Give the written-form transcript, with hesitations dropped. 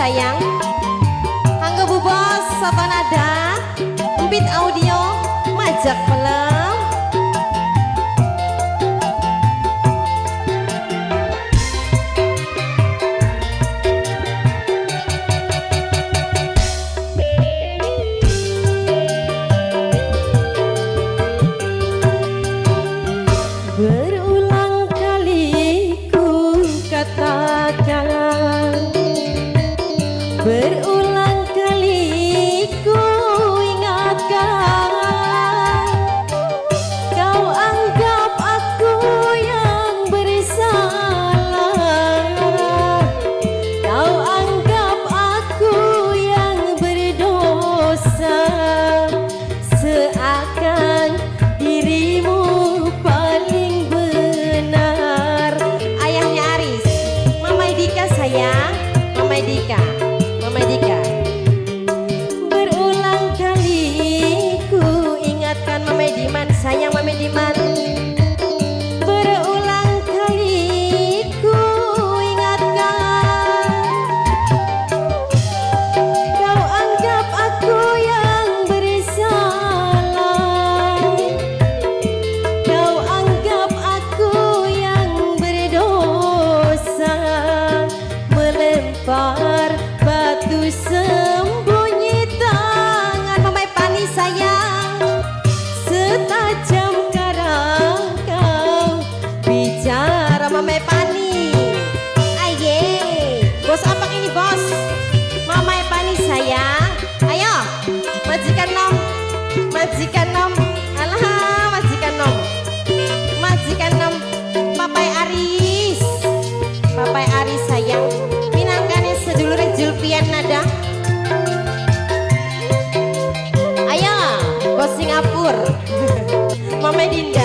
sayang. Kanggo Bu Bos sapa nada Empit Audio majak pelem. Berulang kali ku katakan, berulang kali ku ingatkan, kau anggap aku yang bersalah, kau anggap aku yang berdosa, seakan dirimu paling benar. Ayahnya Aris, Mama Dika sayang, Mama Dika, Mama Dika. Berulang kali ku ingatkan Mama Diman, sayang Mama Diman. Berulang kali ku ingatkan, kau anggap aku yang bersalah, kau anggap aku yang berdosa, melempar batu sembunyi tangan. Mama Pani sayang, Setajam karang kau bicara Mama Pani. Aye, bos apa ini bos? Mama Pani sayang, ayo majikan nom, majikan nom, alah majikan nom, majikan nom, Papai Aris, Papai Aris sayang, minangkane sedulure Julpian nada. Ayo, bos Singapura, Mama Dinda.